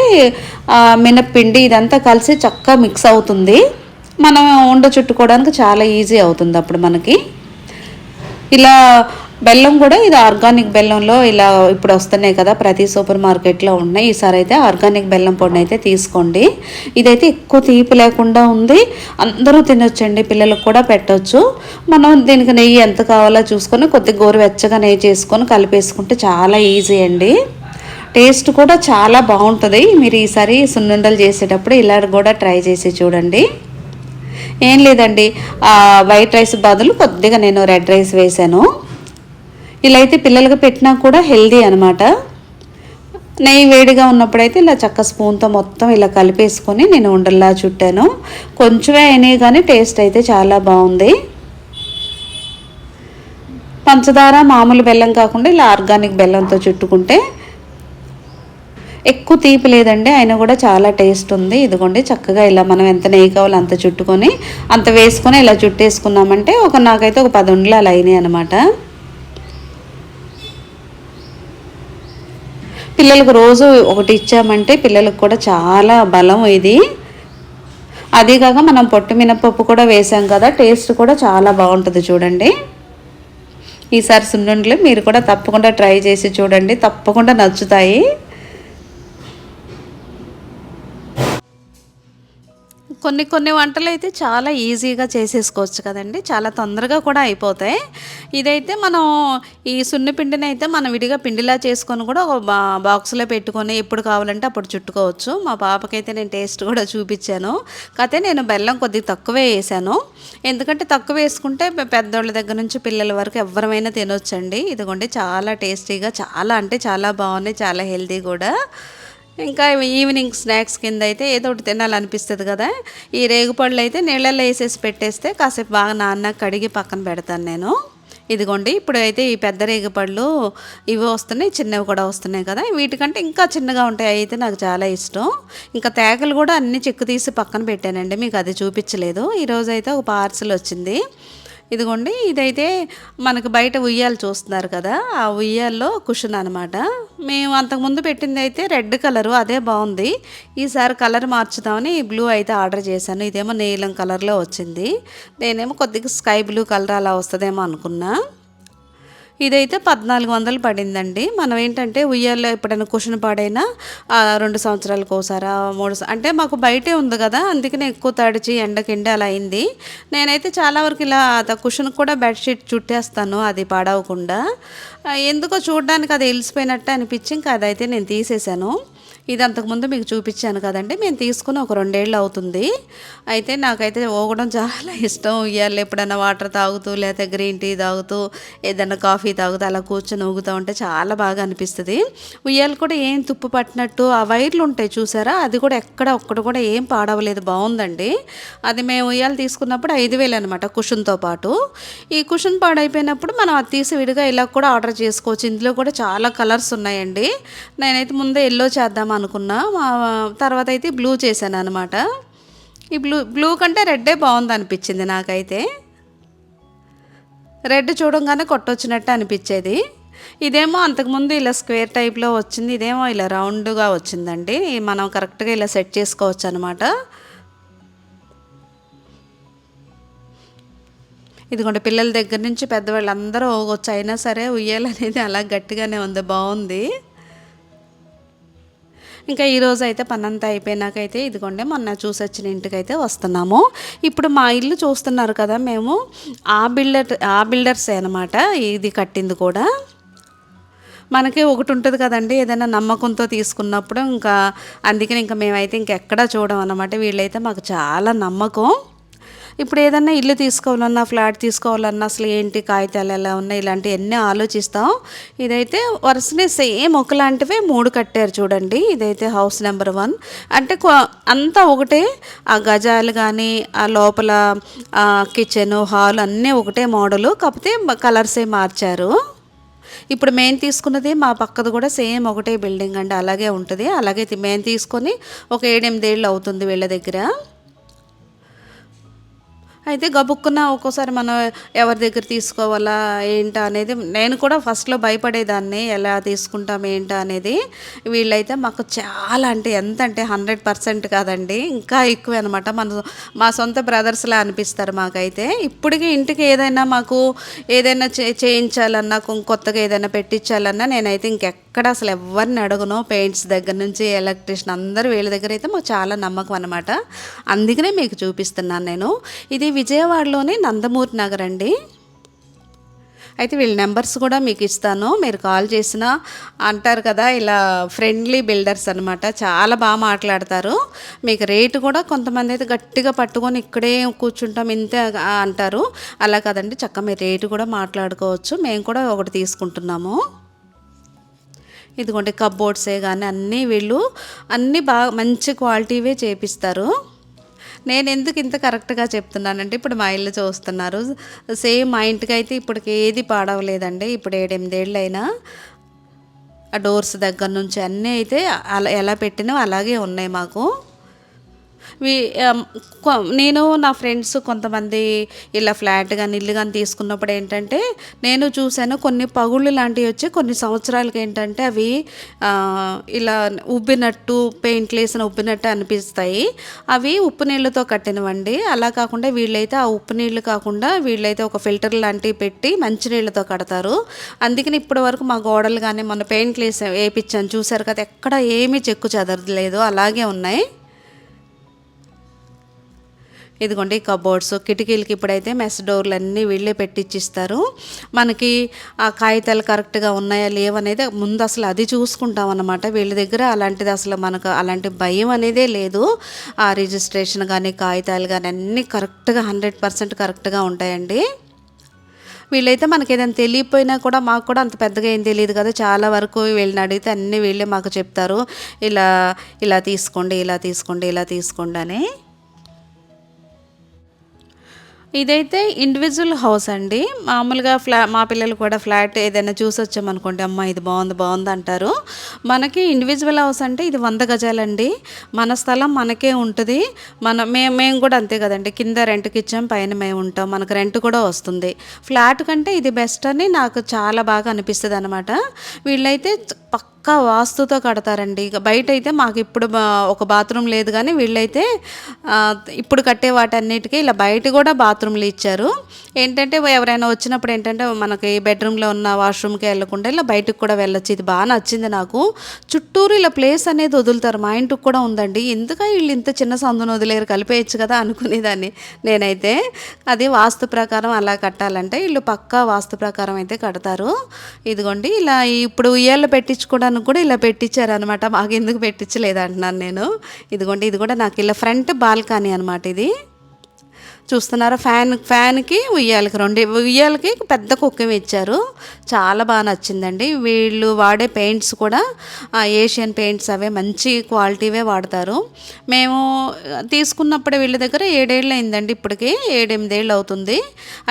మినప్పిండి ఇదంతా కలిసి చక్కగా మిక్స్ అవుతుంది. మనం ఉండ చుట్టుకోవడానికి చాలా ఈజీ అవుతుంది అప్పుడు మనకి. ఇలా బెల్లం కూడా ఇది ఆర్గానిక్ బెల్లంలో ఇలా ఇప్పుడు వస్తున్నాయి కదా, ప్రతి సూపర్ మార్కెట్లో ఉన్నాయి. ఈసారి అయితే ఆర్గానిక్ బెల్లం పొడిని అయితే తీసుకోండి. ఇదైతే ఎక్కువ తీపి లేకుండా ఉంది, అందరూ తినొచ్చండి, పిల్లలకు కూడా పెట్టవచ్చు. మనం దీనికి నెయ్యి ఎంత కావాలో చూసుకొని కొద్దిగా గోరువెచ్చగా నెయ్యి చేసుకొని కలిపేసుకుంటే చాలా ఈజీ అండి. టేస్ట్ కూడా చాలా బాగుంటుంది. మీరు ఈసారి సున్నుండలు చేసేటప్పుడు ఇలా కూడా ట్రై చేసి చూడండి. ఏం లేదండి, వైట్ రైస్ బదులు కొద్దిగా నేను రెడ్ రైస్ వేసాను. ఇలా అయితే పిల్లలకు పెట్టినా కూడా హెల్దీ అనమాట. నెయ్యి వేడిగా ఉన్నప్పుడైతే ఇలా చక్క స్పూన్తో మొత్తం ఇలా కలిపేసుకొని నేను ఉండల్లా చుట్టాను. కొంచెమే అయినాయి కానీ టేస్ట్ అయితే చాలా బాగుంది. పంచదార మామూలు బెల్లం కాకుండా ఇలా ఆర్గానిక్ బెల్లంతో చుట్టుకుంటే ఎక్కువ తీపి లేదండి, అయినా కూడా చాలా టేస్ట్ ఉంది. ఇదిగోండి చక్కగా ఇలా మనం ఎంత నెయ్యి కావాలో అంత చుట్టుకొని అంత వేసుకొని ఇలా చుట్టేసుకున్నామంటే నాకైతే ఒక 10 ఉండలు అలా అయినాయి అనమాట. పిల్లలకు రోజు ఒకటి ఇచ్చామంటే పిల్లలకు కూడా చాలా బలం ఇది. అదీగాక మనం పొట్టు మినపప్పు కూడా వేసాం కదా, టేస్ట్ కూడా చాలా బాగుంటుంది చూడండి. ఈసారి సున్నుండలు మీరు కూడా తప్పకుండా ట్రై చేసి చూడండి, తప్పకుండా నచ్చుతాయి. కొన్ని వంటలు అయితే చాలా ఈజీగా చేసేసుకోవచ్చు కదండి, చాలా తొందరగా కూడా అయిపోతాయి. ఇదైతే మనం ఈ సున్నిపిండిని అయితే మనం విడిగా పిండిలా చేసుకొని కూడా ఒక బాక్స్లో పెట్టుకొని ఎప్పుడు కావాలంటే అప్పుడు చుట్టుకోవచ్చు. మా పాపకైతే నేను టేస్ట్ కూడా చూపించాను. కాకపోతే నేను బెల్లం కొద్దిగా తక్కువే వేసాను, ఎందుకంటే తక్కువ వేసుకుంటే పెద్దోళ్ళ దగ్గర నుంచి పిల్లల వరకు ఎవరమైనా తినొచ్చండి. ఇదిగోండి చాలా టేస్టీగా, చాలా అంటే చాలా బాగున్నాయి, చాలా హెల్తీ కూడా. ఇంకా ఈవినింగ్ స్నాక్స్ కింద అయితే ఏదో ఒకటి తినాలనిపిస్తుంది కదా, ఈ రేగుపళ్ళు అయితే నీళ్ళల్లో వేసేసి పెట్టేస్తే కాసేపు బాగా నాన్న కడిగి పక్కన పెడతాను నేను. ఇదిగోండి ఇప్పుడు అయితే ఈ పెద్ద రేగుపళ్ళు ఇవి వస్తున్నాయి, చిన్నవి కూడా వస్తున్నాయి కదా, వీటికంటే ఇంకా చిన్నగా ఉంటాయి, అయితే నాకు చాలా ఇష్టం. ఇంకా తేగలు కూడా అన్ని చెక్కు తీసి పక్కన పెట్టానండి, మీకు అది చూపించలేదు. ఈరోజు అయితే ఒక పార్సల్ వచ్చింది. ఇదిగోండి ఇదైతే మనకు బయట ఉయ్యాలు చూస్తున్నారు కదా, ఆ ఉయ్యాల్లో కుషన్ అనమాట. మేము అంతకుముందు పెట్టింది అయితే రెడ్ కలరు, అదే బాగుంది. ఈసారి కలర్ మార్చుదామని బ్లూ అయితే ఆర్డర్ చేశాను. ఇదేమో నీలం కలర్లో వచ్చింది, నేనేమో కొద్దిగా స్కై బ్లూ కలర్ అలా వస్తుందేమో అనుకున్నా. ఇదైతే 1400 పడిందండి. మనం ఏంటంటే ఉయ్యాల్లో ఎప్పుడైనా కుషన్ పాడైనా 2 సంవత్సరాలకు ఒకసారి 3 అంటే మాకు బయటే ఉంది కదా, అందుకనే ఎక్కువ తడిచి ఎండకిండి అలా అయింది. నేనైతే చాలా వరకు ఇలా కుషన్ కూడా బెడ్షీట్ చుట్టేస్తాను, అది పాడవకుండా. ఎందుకో చూడడానికి అది వెలిసిపోయినట్టు అనిపించి ఇంకా అదైతే నేను తీసేశాను. ఇది అంతకుముందు మీకు చూపించాను కదండి, మేము తీసుకుని ఒక 2 ఏళ్ళు అవుతుంది. అయితే నాకైతే ఊగడం చాలా ఇష్టం. ఉయ్యాలు ఎప్పుడైనా వాటర్ తాగుతూ లేకపోతే గ్రీన్ టీ తాగుతూ ఏదైనా కాఫీ తాగుతూ అలా కూర్చొని ఊగుతూ ఉంటే చాలా బాగా అనిపిస్తుంది. ఉయ్యాలు కూడా ఏం తుప్పు పట్టినట్టు ఆ వైర్లు ఉంటాయి చూసారా, అది కూడా ఒక్కటి కూడా ఏం పాడవలేదు, బాగుందండి. అది మేము ఉయ్యాలు తీసుకున్నప్పుడు 5000 అనమాట కుషన్తో పాటు. ఈ కుషన్ పాడైపోయినప్పుడు మనం అది తీసి విడిగా ఇలా కూడా ఆర్డర్ చేసుకోవచ్చు. ఇందులో కూడా చాలా కలర్స్ ఉన్నాయండి. నేనైతే ముందే ఎల్లో చేద్దాం అనుకున్నా, తర్వాత అయితే బ్లూ చేశాను అనమాట. ఈ బ్లూ కంటే రెడ్డే బాగుంది అనిపించింది నాకైతే. రెడ్ చూడంగానే కొట్టొచ్చినట్టు అనిపించేది. ఇదేమో అంతకుముందు ఇలా స్క్వేర్ టైప్లో వచ్చింది, ఇదేమో ఇలా రౌండ్గా వచ్చిందండి. మనం కరెక్ట్గా ఇలా సెట్ చేసుకోవచ్చు అనమాట. ఇదిగోండి పిల్లల దగ్గర నుంచి పెద్దవాళ్ళు అందరూ ఊగొచ్చు, అయినా సరే ఉయ్యాలు అనేది అలా గట్టిగానే ఉంది, బాగుంది. ఇంకా ఈరోజు అయితే పనంతా అయిపోయినాకైతే ఇదిగోండి మొన్న చూసి వచ్చిన ఇంటికైతే వస్తున్నాము. ఇప్పుడు మా ఇల్లు చూస్తున్నారు కదా, మేము ఆ బిల్డర్సే అనమాట ఇది కట్టింది కూడా. మనకి ఒకటి ఉంటుంది కదండి, ఏదైనా నమ్మకంతో తీసుకున్నప్పుడు ఇంకా అందుకని ఇంకా మేమైతే ఇంకెక్కడా చూడం అన్నమాట. వీళ్ళైతే మాకు చాలా నమ్మకం. ఇప్పుడు ఏదన్నా ఇల్లు తీసుకోవాలన్నా, ఫ్లాట్ తీసుకోవాలన్నా అసలు ఏంటి కాగితాలు ఎలా ఉన్నాయి ఇలాంటివన్నీ ఆలోచిస్తాం. ఇదైతే వరుసనే సేమ్ ఒకలాంటివే 3 కట్టారు చూడండి. ఇదైతే హౌస్ నెంబర్ 1 అంటే అంతా ఒకటే. ఆ గజాలు కానీ ఆ లోపల కిచెన్ హాల్ అన్నీ ఒకటే మోడలు, కాకపోతే కలర్సే మార్చారు. ఇప్పుడు మేము తీసుకున్నది మా పక్కది కూడా సేమ్ ఒకటే బిల్డింగ్ అండి, అలాగే ఉంటుంది. అలాగే మేము తీసుకొని ఒక 7-8 ఏళ్ళు అవుతుంది వీళ్ళ దగ్గర. అయితే గబుక్కున ఒక్కోసారి మనం ఎవరి దగ్గర తీసుకోవాలా ఏంటా అనేది నేను కూడా ఫస్ట్లో భయపడేదాన్ని, ఎలా తీసుకుంటాం ఏంటా అనేది. వీళ్ళైతే మాకు చాలా అంటే ఎంత అంటే 100% కాదండి, ఇంకా ఎక్కువే అనమాట. మా సొంత బ్రదర్స్లా అనిపిస్తారు మాకైతే. ఇప్పటికీ ఇంటికి ఏదైనా మాకు ఏదైనా చేయించాలన్నా, కొత్తగా ఏదైనా పెట్టించాలన్నా నేనైతే ఇంకెక్కడ అసలు ఎవరిని అడగను. పెయింట్స్ దగ్గర నుంచి ఎలక్ట్రీషియన్ అందరూ వీళ్ళ దగ్గర అయితే మాకు చాలా నమ్మకం అనమాట. అందుకనే మీకు చూపిస్తున్నాను నేను. ఇది విజయవాడలోని నందమూరి నగర్ అండి. అయితే వీళ్ళ నెంబర్స్ కూడా మీకు ఇస్తాను, మీరు కాల్ చేసినా అంటారు కదా, ఇలా ఫ్రెండ్లీ బిల్డర్స్ అనమాట. చాలా బాగా మాట్లాడతారు. మీకు రేటు కూడా కొంతమంది అయితే గట్టిగా పట్టుకొని ఇక్కడే కూర్చుంటాం ఇంతే అంటారు. అలా కదండి, చక్కగా మీరు రేటు కూడా మాట్లాడుకోవచ్చు. మేము కూడా ఒకటి తీసుకుంటున్నాము. ఇదిగోండి కప్బోర్డ్సే కానీ అన్నీ వీళ్ళు అన్నీ బాగా మంచి క్వాలిటీవే చేపిస్తారు. నేను ఎందుకు ఇంత కరెక్ట్గా చెప్తున్నానంటే ఇప్పుడు మా ఇల్లు చూస్తున్నారు, సేమ్ మా ఇంటికి అయితే ఇప్పటికి ఏది పాడవలేదండి. ఇప్పుడు 7-8 ఏళ్ళు అయినా ఆ డోర్స్ దగ్గర నుంచి అన్నీ అయితే అలా ఎలా పెట్టినా అలాగే ఉన్నాయి మాకు. నేను నా ఫ్రెండ్స్ కొంతమంది ఇలా ఫ్లాట్ కానీ ఇల్లు కానీ తీసుకున్నప్పుడు ఏంటంటే నేను చూశాను, కొన్ని పగుళ్ళు లాంటివి వచ్చి కొన్ని సంవత్సరాలకి ఏంటంటే అవి ఇలా ఉబ్బినట్టు, పెయింట్లు వేసిన ఉబ్బినట్టు అనిపిస్తాయి. అవి ఉప్పు నీళ్ళతో కట్టినవండి. అలా కాకుండా వీళ్ళైతే ఆ ఉప్పు నీళ్ళు కాకుండా వీళ్ళైతే ఒక ఫిల్టర్ లాంటివి పెట్టి మంచి నీళ్ళతో కడతారు. అందుకని ఇప్పటి వరకు మా గోడలు కానీ మొన్న పెయింట్లు వేయించాను చూసారు కదా, ఎక్కడ ఏమీ చెక్కు చెదరలేదు, అలాగే ఉన్నాయి. ఇదిగోండి కబోర్డ్స్, కిటికీలకి ఇప్పుడైతే మెస్ డోర్లు అన్నీ వీళ్ళే పెట్టించిస్తారు. మనకి ఆ కాగితాలు కరెక్ట్గా ఉన్నాయా లేవనేది ముందు అసలు అది చూసుకుంటాం అన్నమాట. వీళ్ళ దగ్గర అలాంటిది అసలు మనకు అలాంటి భయం అనేదే లేదు. ఆ రిజిస్ట్రేషన్ కానీ కాగితాలు కానీ అన్నీ కరెక్ట్గా 100% కరెక్ట్గా ఉంటాయండి. వీళ్ళైతే మనకి ఏదైనా తెలియపోయినా కూడా మాకు కూడా అంత పెద్దగా ఏం తెలియదు కదా, చాలా వరకు వీళ్ళని అడిగితే అన్నీ వీళ్ళే మాకు చెప్తారు, ఇలా ఇలా తీసుకోండి, ఇలా తీసుకోండి, ఇలా తీసుకోండి అని. ఇదైతే ఇండివిజువల్ హౌస్ అండి. మామూలుగా మా పిల్లలు కూడా ఫ్లాట్ ఏదైనా చూసి వచ్చామనుకోండి, అమ్మ ఇది బాగుంది అంటారు. మనకి ఇండివిజువల్ హౌస్ అంటే ఇది 100 గజాలండి. మన స్థలం మనకే ఉంటుంది. మేము కూడా అంతే కదండి, కింద రెంట్కి ఇచ్చాం, పైన మేము ఉంటాం, మనకు రెంట్ కూడా వస్తుంది. ఫ్లాట్ కంటే ఇది బెస్ట్ అని నాకు చాలా బాగా అనిపిస్తుంది అనమాట. వీళ్ళైతే పక్కా వాస్తుతో కడతారండి. ఇక బయట అయితే మాకు ఇప్పుడు ఒక బాత్రూమ్ లేదు, కానీ వీళ్ళైతే ఇప్పుడు కట్టే వాటన్నిటికీ ఇలా బయట కూడా బాత్రూమ్లు ఇచ్చారు. ఏంటంటే ఎవరైనా వచ్చినప్పుడు ఏంటంటే మనకి బెడ్రూమ్లో ఉన్న వాష్రూమ్కి వెళ్ళకుండా ఇలా బయటకు కూడా వెళ్ళొచ్చు. ఇది బాగా నచ్చింది నాకు. చుట్టూరు ఇలా ప్లేస్ అనేది వదులుతారు. మా ఇంటికి కూడా ఉందండి. ఎందుకు వీళ్ళు ఇంత చిన్న సందును వదిలేరు, కలిపేయచ్చు కదా అనుకునేదాన్ని నేనైతే. అది వాస్తు ప్రకారం అలా కట్టాలంటే వీళ్ళు పక్కా వాస్తు ప్రకారం అయితే కడతారు. ఇదిగోండి ఇలా ఇప్పుడు ఉయ్యాలు పెట్టించుకోవడానికి కూడా ఇలా పెట్టించారనమాట. మాకు ఎందుకు పెట్టించలేదు అంటున్నాను నేను. ఇదిగోండి ఇది కూడా నాకు ఇలా ఫ్రంట్ బాల్కనీ అనమాట. ఇది చూస్తున్నారా, ఫ్యాన్కి ఉయ్యాలకి 2 ఉయ్యాలకి పెద్ద కుక్కం ఇచ్చారు. చాలా బాగా నచ్చిందండి. వీళ్ళు వాడే పెయింట్స్ కూడా ఏషియన్ పెయింట్స్, అవే మంచి క్వాలిటీవే వాడతారు. మేము తీసుకున్నప్పుడు వీళ్ళ దగ్గర 7 ఏళ్ళు అయిందండి, ఇప్పటికి 7-8 ఏళ్ళు అవుతుంది.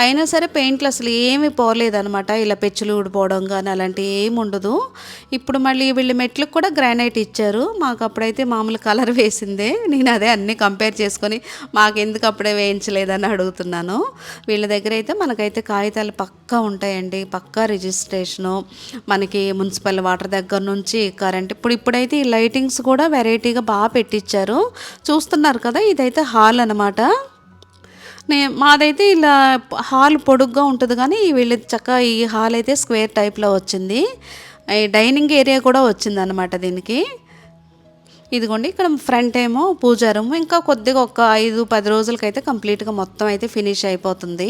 అయినా సరే పెయింట్లు అసలు ఏమీ పోలేదనమాట. ఇలా పెచ్చులు ఊడిపోవడం కానీ అలాంటివి ఏమి ఉండదు. ఇప్పుడు మళ్ళీ వీళ్ళు మెట్లకు కూడా గ్రానైట్ ఇచ్చారు. మాకు అప్పుడైతే మామూలు కలర్ వేసిందే. నేను అదే అన్నీ కంపేర్ చేసుకొని మాకెందుకు అప్పుడే వేయించలేదని అడుగుతున్నాను. వీళ్ళ దగ్గర అయితే మనకైతే కాగితాలు పక్కా ఉంటాయండి, పక్కా రిజిస్ట్రేషను, మనకి మున్సిపల్ వాటర్ దగ్గర నుంచి కరెంట్. ఇప్పుడైతే ఈ లైటింగ్స్ కూడా వెరైటీగా బాగా పెట్టించారు. చూస్తున్నారు కదా, ఇదైతే హాల్ అనమాట. మాదైతే ఇలా హాల్ పొడుగ్గా ఉంటుంది, కానీ వీళ్ళ చక్కగా ఈ హాల్ అయితే స్క్వేర్ టైప్లో వచ్చింది. డైనింగ్ ఏరియా కూడా వచ్చిందనమాట దీనికి. ఇదిగోండి ఇక్కడ ఫ్రంట్ ఏమో పూజా రూమ్, ఇంకా కొద్దిగా ఒక 5-10 రోజులకైతే కంప్లీట్గా మొత్తం అయితే ఫినిష్ అయిపోతుంది.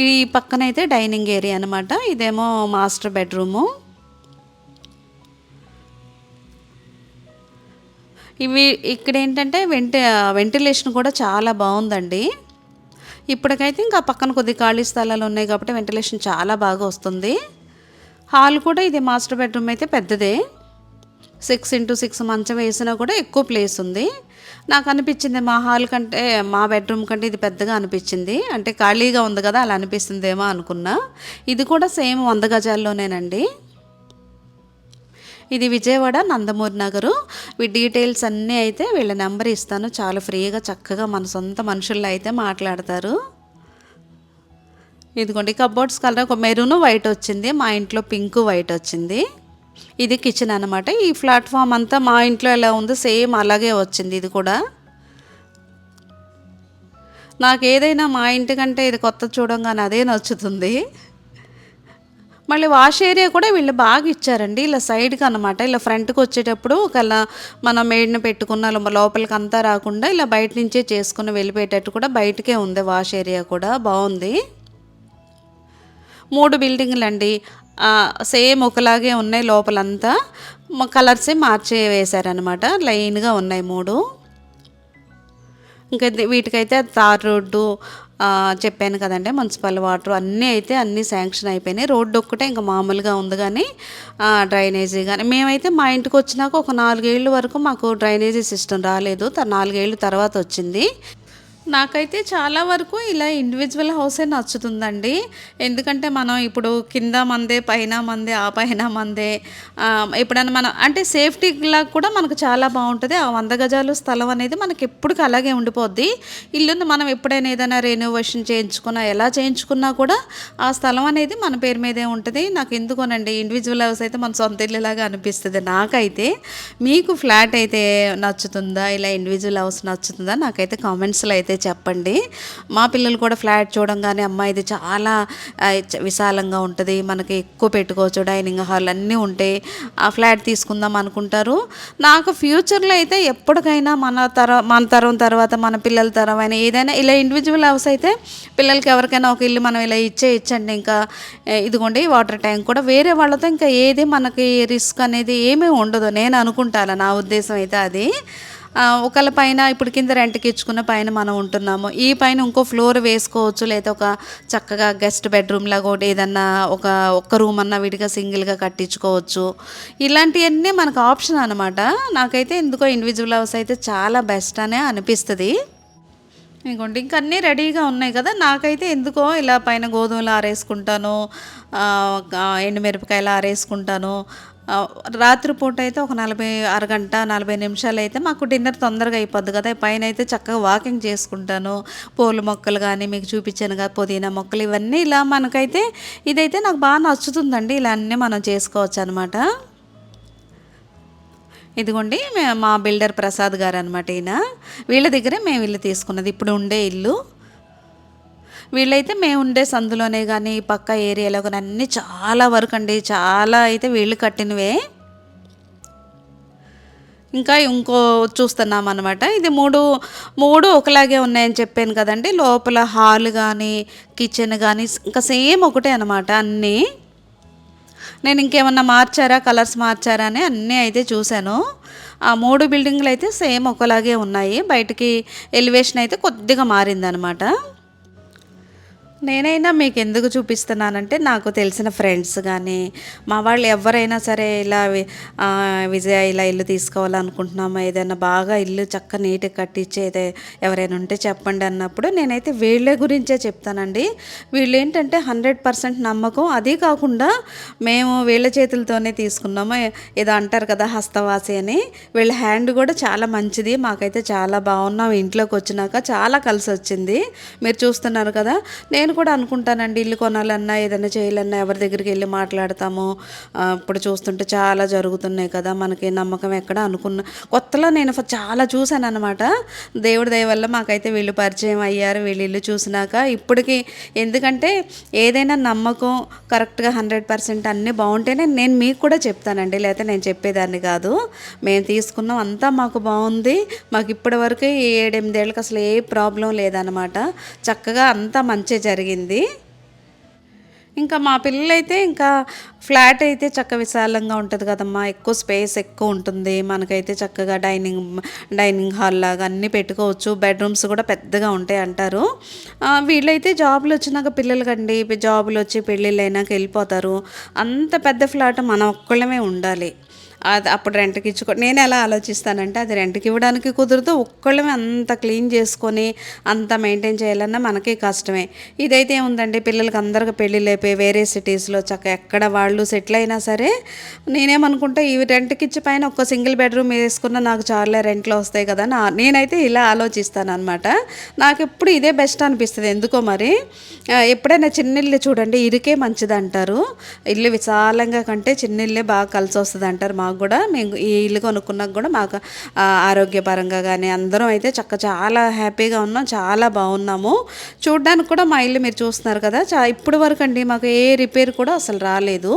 ఈ పక్కన అయితే డైనింగ్ ఏరియా అనమాట, ఇదేమో మాస్టర్ బెడ్రూము. ఇవి ఇక్కడ ఏంటంటే వెంటిలేషన్ కూడా చాలా బాగుందండి. ఇప్పటికైతే ఇంకా పక్కన కొద్ది ఖాళీ స్థలాలు ఉన్నాయి కాబట్టి వెంటిలేషన్ చాలా బాగా వస్తుంది. హాల్ కూడా ఇది మాస్టర్ బెడ్రూమ్ అయితే పెద్దదే, 6x6 మంచం వేసినా కూడా ఎక్కువ ప్లేస్ ఉంది. నాకు అనిపించింది మా హాల్ కంటే మా బెడ్రూమ్ కంటే ఇది పెద్దగా అనిపించింది. అంటే ఖాళీగా ఉంది కదా అలా అనిపిస్తుందేమో అనుకున్నా. ఇది కూడా సేమ్ 100 గజాల్లోనేనండి. ఇది విజయవాడ నందమూరి నగరు. డీటెయిల్స్ అన్నీ అయితే వీళ్ళ నెంబర్ ఇస్తాను, చాలా ఫ్రీగా చక్కగా మన సొంత మనుషుల్లో అయితే మాట్లాడతారు. ఇదిగోండి కబోర్డ్స్ కలర్ ఒక మెరూన్ వైట్ వచ్చింది, మా ఇంట్లో పింక్ వైట్ వచ్చింది. ఇది కిచెన్ అనమాట. ఈ ప్లాట్ఫామ్ అంతా మా ఇంట్లో ఎలా ఉందో సేమ్ అలాగే వచ్చింది ఇది కూడా. నాకు ఏదైనా మా ఇంటి కంటే ఇది కొత్త చూడంగానే అదే నచ్చుతుంది. మళ్ళీ వాష్ ఏరియా కూడా వీళ్ళు బాగా ఇచ్చారండి, ఇలా సైడ్కి అనమాట. ఇలా ఫ్రంట్కి వచ్చేటప్పుడు ఒకలా మనం మేడ్ని పెట్టుకున్న లోపలికి అంతా రాకుండా ఇలా బయట నుంచే చేసుకుని వెళ్ళిపోయేటట్టు కూడా బయటకే ఉంది వాష్ ఏరియా కూడా బాగుంది. 3 బిల్డింగ్లు అండి, సేమ్ ఒకలాగే ఉన్నాయి. లోపలంతా కలర్సే మార్చే వేశారనమాట, లైన్గా ఉన్నాయి 3. ఇంకా వీటికైతే తార్ రోడ్డు చెప్పాను కదండి, మున్సిపల్ వాటర్ అన్నీ శాంక్షన్ అయిపోయినాయి. రోడ్డు ఒక్కటే ఇంకా మామూలుగా ఉంది కానీ డ్రైనేజీ కానీ మేమైతే మా ఇంటికి వచ్చినాక ఒక 4 ఏళ్ళ వరకు మాకు డ్రైనేజీ సిస్టమ్ రాలేదు, 4 ఏళ్ళ తర్వాత వచ్చింది. నాకైతే చాలా వరకు ఇలా ఇండివిజువల్ హౌసే నచ్చుతుందండి. ఎందుకంటే మనం ఇప్పుడు కింద మందే, పైన మందే, ఆ పైన మందే, ఎప్పుడైనా మనం అంటే సేఫ్టీలా కూడా మనకు చాలా బాగుంటుంది. ఆ 100 గజాలు స్థలం అనేది మనకి ఎప్పటికీ అలాగే ఉండిపోద్ది. ఇల్లుని మనం ఎప్పుడైనా ఏదైనా రెనోవేషన్ చేయించుకున్నా, ఎలా చేయించుకున్నా కూడా ఆ స్థలం అనేది మన పేరు మీదే ఉంటుంది. నాకు ఎందుకోనండి ఇండివిజువల్ హౌస్ అయితే మన సొంత ఇల్లులాగా అనిపిస్తుంది నాకైతే. మీకు ఫ్లాట్ అయితే నచ్చుతుందా, ఇలా ఇండివిజువల్ హౌస్ నచ్చుతుందా, నాకైతే కామెంట్స్లో అయితే చెప్పండి. మా పిల్లలు కూడా ఫ్లాట్ చూడంగానే అమ్మ ఇది చాలా విశాలంగా ఉంటుంది, మనకి ఎక్కువ పెట్టుకోవచ్చు, డైనింగ్ హాల్ అన్నీ ఉంటాయి, ఆ ఫ్లాట్ తీసుకుందాం అనుకుంటారు. నాకు ఫ్యూచర్లో అయితే ఎప్పటికైనా మన తరం తర్వాత మన పిల్లల తరం అయినా ఏదైనా ఇలా ఇండివిజువల్ హౌస్ అయితే పిల్లలకి ఎవరికైనా ఒక ఇల్లు మనం ఇలా ఇచ్చండి. ఇంకా ఇదిగోండి వాటర్ ట్యాంక్ కూడా వేరే వాళ్ళతో ఇంకా ఏది మనకి రిస్క్ అనేది ఏమీ ఉండదు నేను అనుకుంటాను, నా ఉద్దేశం అయితే అది. ఒకళ్ళ పైన ఇప్పుడు కింద రెంట్కి ఇచ్చుకున్న పైన మనం ఉంటున్నాము, ఈ పైన ఇంకో ఫ్లోర్ వేసుకోవచ్చు, లేదా ఒక చక్కగా గెస్ట్ బెడ్రూమ్ లాగా ఒకటి ఏదన్నా ఒక్క రూమ్ అన్నా విడిగా సింగిల్గా కట్టించుకోవచ్చు. ఇలాంటివన్నీ మనకు ఆప్షన్ అనమాట. నాకైతే ఎందుకో ఇండివిజువల్ హౌస్ అయితే చాలా బెస్ట్ అనే అనిపిస్తుంది. ఇంకోండి ఇంక అన్నీ రెడీగా ఉన్నాయి కదా, నాకైతే ఎందుకో ఇలా పైన గోధుమలు ఆరేసుకుంటాను, ఎండుమిరపకాయలు ఆరేసుకుంటాను. రాత్రిపూట అయితే ఒక అరగంట 40 నిమిషాలు అయితే మాకు డిన్నర్ తొందరగా అయిపోద్ది కదా, పైన అయితే చక్కగా వాకింగ్ చేసుకుంటాను. పూల మొక్కలు కానీ మీకు చూపించాను కదా, పుదీనా మొక్కలు, ఇవన్నీ ఇలా మనకైతే ఇదైతే నాకు బాగా నచ్చుతుందండి. ఇలా అన్నీ మనం చేసుకోవచ్చు అనమాట. ఇదిగోండి మా బిల్డర్ ప్రసాద్ గారు అనమాట, ఈయన వీళ్ళ దగ్గరే మేము ఇల్లు తీసుకున్నది, ఇప్పుడు ఉండే ఇల్లు. వీళ్ళైతే మేము ఉండే సందులోనే కానీ పక్క ఏరియాలో కానీ అన్నీ చాలా వరకు అండి, చాలా అయితే వీళ్ళు కట్టినవే. ఇంకా ఇంకో చూస్తున్నాం అనమాట. ఇది మూడు ఒకలాగే ఉన్నాయని చెప్పాను కదండి. లోపల హాల్ కానీ కిచెన్ కానీ ఇంకా సేమ్ ఒకటే అనమాట అన్నీ. నేను ఇంకేమన్నా మార్చారా, కలర్స్ మార్చారా అని అన్నీ అయితే చూశాను. ఆ 3 బిల్డింగ్లు అయితే సేమ్ ఒకలాగే ఉన్నాయి, బయటికి ఎలివేషన్ అయితే కొద్దిగా మారిందనమాట. నేనైనా మీకు ఎందుకు చూపిస్తున్నానంటే నాకు తెలిసిన ఫ్రెండ్స్ కానీ మా వాళ్ళు ఎవరైనా సరే ఇలా విజయ ఇలా ఇల్లు తీసుకోవాలనుకుంటున్నామా, ఏదైనా బాగా ఇల్లు చక్క నీట్గా కట్టించేదే ఎవరైనా ఉంటే చెప్పండి అన్నప్పుడు నేనైతే వీళ్ళ గురించే చెప్తానండి. వీళ్ళు ఏంటంటే 100% నమ్మకం. అదే కాకుండా మేము వీళ్ళ చేతులతోనే తీసుకున్నాము, ఏదో అంటారు కదా హస్తవాసి అని. వీళ్ళ హ్యాండ్ కూడా చాలా మంచిది, మాకైతే చాలా బాగున్నాం. ఇంట్లోకి వచ్చినాక చాలా కలిసి వచ్చింది, మీరు చూస్తున్నారు కదా. నేను నేను కూడా అనుకుంటానండి, ఇల్లు కొనాలన్నా ఏదైనా చేయాలన్నా ఎవరి దగ్గరికి వెళ్ళి మాట్లాడతాము. ఇప్పుడు చూస్తుంటే చాలా జరుగుతున్నాయి కదా, మనకి నమ్మకం ఎక్కడ అనుకున్న కొత్తలో నేను చాలా చూశాను అనమాట. దేవుడి దయ వల్ల మాకైతే వీళ్ళు పరిచయం అయ్యారు. వీళ్ళు ఇల్లు చూసినాక ఇప్పటికి, ఎందుకంటే ఏదైనా నమ్మకం కరెక్ట్గా 100% అన్నీ బాగుంటేనే నేను మీకు కూడా చెప్తానండి, లేకపోతే నేను చెప్పేదాన్ని కాదు. మేము తీసుకున్నాం అంతా మాకు బాగుంది. మాకు ఇప్పటివరకు 7-8 ఏళ్ళకి అసలు ఏ ప్రాబ్లం లేదనమాట. చక్కగా అంతా మంచి జరిగింది. ఇంకా మా పిల్లలైతే ఇంకా ఫ్లాట్ అయితే చక్క విశాలంగా ఉంటుంది కదమ్మా, ఎక్కువ స్పేస్ ఎక్కువ ఉంటుంది. మనకైతే చక్కగా డైనింగ్ హాల్ లాగా అన్నీ పెట్టుకోవచ్చు. బెడ్రూమ్స్ కూడా పెద్దగా ఉంటాయి అంటారు. వీళ్ళైతే జాబులు వచ్చినాక పిల్లలకండి, జాబులు వచ్చి పెళ్ళిళ్ళు అయినాక వెళ్ళిపోతారు. అంత పెద్ద ఫ్లాట్ మనం ఒక్కళ్ళమే ఉండాలి. అది అప్పుడు రెంట్కి నేను ఎలా ఆలోచిస్తానంటే, అది రెంట్కి ఇవ్వడానికి కుదరదు. ఒక్కళ్ళమే అంత క్లీన్ చేసుకొని అంత మెయింటైన్ చేయాలన్నా మనకి కష్టమే. ఇదైతే ఏముందండి, పిల్లలకి అందరికి పెళ్ళిళ్ళు అయిపోయి వేరే సిటీస్లో చక్క ఎక్కడ వాళ్ళు సెటిల్ అయినా సరే, నేనేమనుకుంటా ఈ రెంట్కి ఇచ్చి పైన ఒక సింగిల్ బెడ్రూమ్ వేసుకున్న నాకు చాలా రెంట్లో వస్తాయి కదా, నేనైతే ఇలా ఆలోచిస్తాను అనమాట. నాకు ఎప్పుడు ఇదే బెస్ట్ అనిపిస్తుంది ఎందుకో మరి. ఎప్పుడైనా చిన్నిల్లు చూడండి, ఇరుకే మంచిది అంటారు. ఇల్లు విశాలంగా కంటే చిన్నిల్లే బాగా కలిసి వస్తుంది అంటారు. మాకు కూడా, మేము ఈ ఇల్లు కొనుక్కున్నాక కూడా మాకు ఆరోగ్యపరంగా కానీ అందరం అయితే చాలా హ్యాపీగా ఉన్నాం, చాలా బాగున్నాము. చూడ్డానికి కూడా మా ఇల్లు మీరు చూస్తున్నారు కదా, ఇప్పుడు వరకు అండి మాకు ఏ రిపేర్ కూడా అసలు రాలేదు.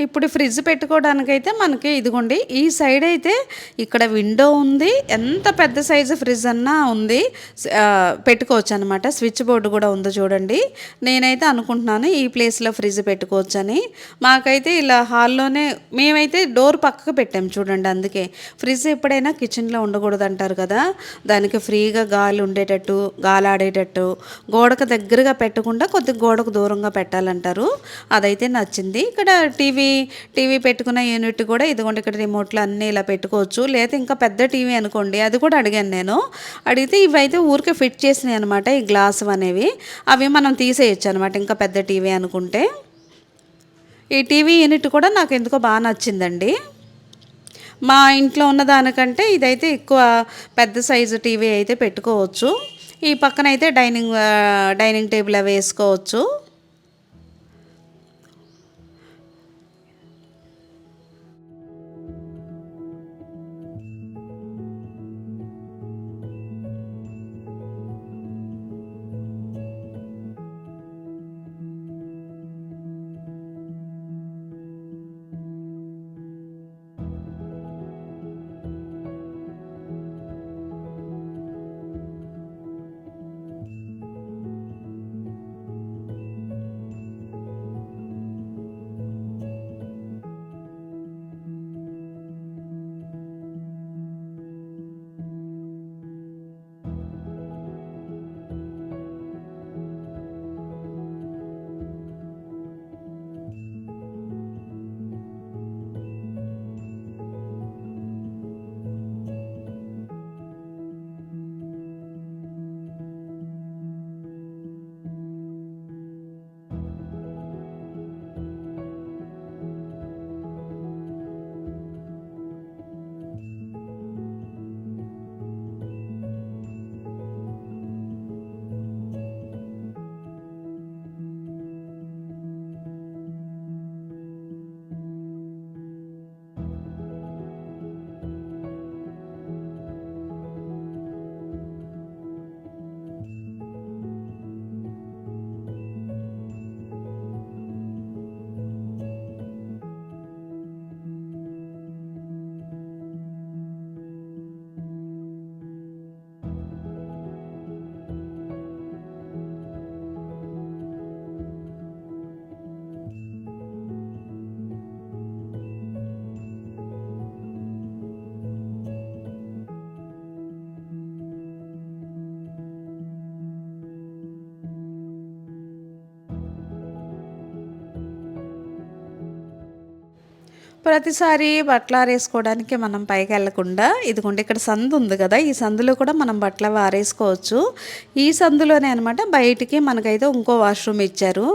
ఇప్పుడు ఫ్రిడ్జ్ పెట్టుకోవడానికైతే మనకి ఇదిగోండి ఈ సైడ్ అయితే ఇక్కడ విండో ఉంది, ఎంత పెద్ద సైజు ఫ్రిడ్జ్ అన్నా ఉంది, పెట్టుకోవచ్చు అనమాట. స్విచ్ బోర్డు కూడా ఉంది చూడండి. నేనైతే అనుకుంటున్నాను ఈ ప్లేస్లో ఫ్రిడ్జ్ పెట్టుకోవచ్చని. మాకైతే ఇలా హాల్లోనే మేమైతే డోర్ పక్కకు పెట్టాము చూడండి. అందుకే ఫ్రిడ్జ్ ఎప్పుడైనా కిచెన్లో ఉండకూడదు అంటారు కదా, దానికి ఫ్రీగా గాలి ఉండేటట్టు, గాలి ఆడేటట్టు గోడకు దగ్గరగా పెట్టకుండా కొద్దిగా గోడకు దూరంగా పెట్టాలంటారు. అదైతే నచ్చింది. ఇక్కడ టీవీ పెట్టుకున్న యూనిట్ కూడా ఇదిగోండి, ఇక్కడ రిమోట్లు అన్నీ ఇలా పెట్టుకోవచ్చు. లేదా ఇంకా పెద్ద టీవీ అనుకోండి, అది కూడా అడిగాను నేను. అడిగితే ఇవైతే ఊరికే ఫిట్ చేసినాయి అనమాట, ఈ గ్లాస్ అనేవి. అవి మనం తీసేయచ్చు అనమాట ఇంకా పెద్ద టీవీ అనుకుంటే. ఈ టీవీ యూనిట్ కూడా నాకు ఎందుకో బాగా నచ్చిందండి. మా ఇంట్లో ఉన్న దానికంటే ఇదైతే ఎక్కువ పెద్ద సైజు టీవీ అయితే పెట్టుకోవచ్చు. ఈ పక్కన అయితే డైనింగ్ టేబుల్ అవి వేసుకోవచ్చు. ప్రతిసారి బట్టలు ఆరేసుకోవడానికి మనం పైకి వెళ్ళకుండా ఇదిగోండి ఇక్కడ సందు ఉంది కదా, ఈ సందులో కూడా మనం బట్టలు ఆరేసుకోవచ్చు. ఈ సందులోనే అనమాట బయటికి మనకైతే ఇంకో వాష్రూమ్ ఇచ్చారు.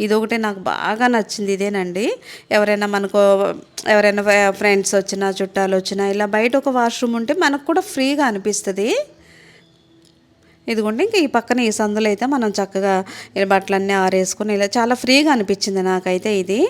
ఇదొకటి నాకు బాగా నచ్చింది, ఇదేనండి. ఎవరైనా ఫ్రెండ్స్ వచ్చినా చుట్టాలు వచ్చినా ఇలా బయట ఒక వాష్రూమ్ ఉంటే మనకు కూడా ఫ్రీగా అనిపిస్తుంది. ఇదిగోండి ఇంకా ఈ పక్కన ఈ సందులో అయితే మనం చక్కగా ఇలా బట్టలన్నీ ఆరేసుకొని ఇలా చాలా ఫ్రీగా అనిపించింది నాకైతే ఇది.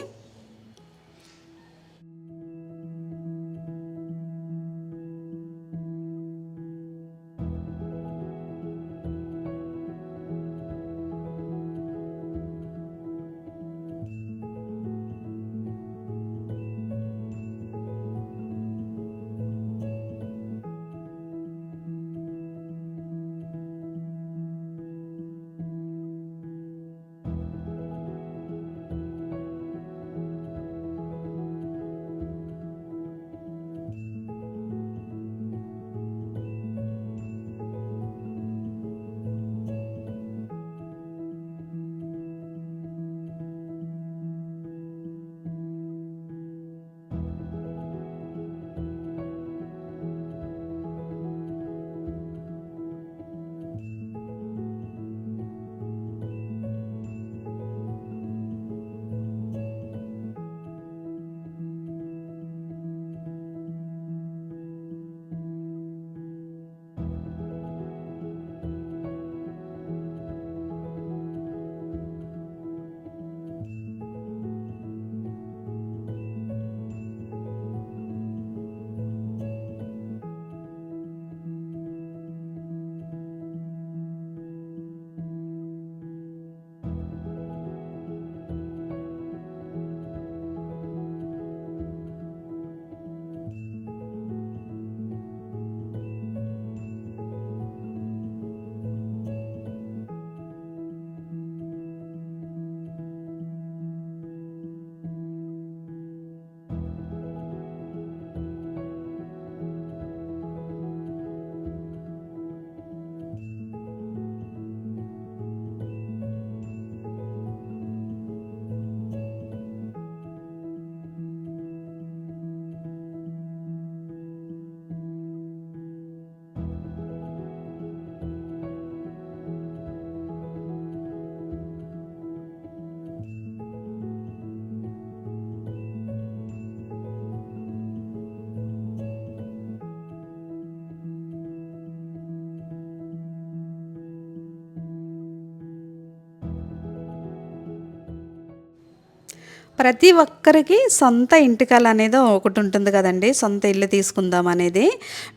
ప్రతి ఒక్కరికి సొంత ఇంటి కల అనేది ఒకటి ఉంటుంది కదండి, సొంత ఇల్లు తీసుకుందాం అనేది.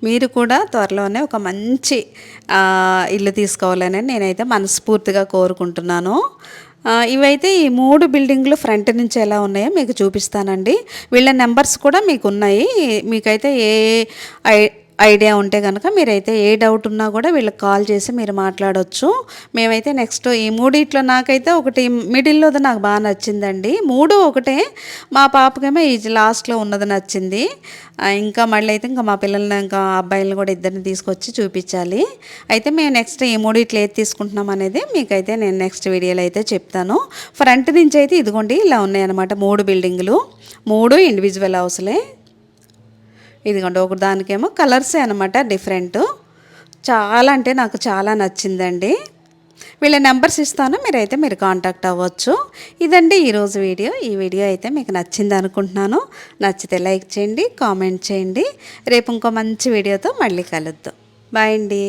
మీరు కూడా త్వరలోనే ఒక మంచి ఇల్లు తీసుకోవాలని నేనైతే మనస్ఫూర్తిగా కోరుకుంటున్నాను. ఇవైతే ఈ 3 బిల్డింగ్లు ఫ్రంట్ నుంచి ఎలా ఉన్నాయో మీకు చూపిస్తానండి. వీళ్ళ నెంబర్స్ కూడా మీకు ఉన్నాయి. మీకైతే ఐడియా ఉంటే కనుక మీరైతే ఏ డౌట్ ఉన్నా కూడా వీళ్ళకి కాల్ చేసి మీరు మాట్లాడవచ్చు. మేమైతే నెక్స్ట్ ఈ మూడిట్లో నాకైతే ఒకటి మిడిల్లోది నాకు బాగా నచ్చిందండి. 3 ఒకటే, మా పాపకేమో ఈ లాస్ట్లో ఉన్నది నచ్చింది. ఇంకా మళ్ళీ అయితే ఇంకా మా పిల్లల్ని ఇంకా అబ్బాయిలను కూడా ఇద్దరిని తీసుకొచ్చి చూపించాలి. అయితే మేము నెక్స్ట్ ఈ మూడిట్లో ఏది తీసుకుంటున్నాం అనేది మీకైతే నేను నెక్స్ట్ వీడియోలో అయితే చెప్తాను. ఫ్రంట్ నుంచి అయితే ఇదిగోండి ఇలా ఉన్నాయన్నమాట 3 బిల్డింగులు, 3 ఇండివిజువల్ హౌస్లే. ఇదిగోండి ఒక దానికేమో కలర్సే అనమాట డిఫరెంట్. చాలా అంటే నాకు చాలా నచ్చిందండి. వీళ్ళ నెంబర్స్ ఇస్తాను, మీరు కాంటాక్ట్ అవ్వచ్చు. ఇదండి ఈరోజు వీడియో. ఈ వీడియో అయితే మీకు నచ్చింది అనుకుంటున్నాను. నచ్చితే లైక్ చేయండి, కామెంట్ చేయండి. రేపు ఇంకో మంచి వీడియోతో మళ్ళీ కలుద్దాం. బాయ్ అండి.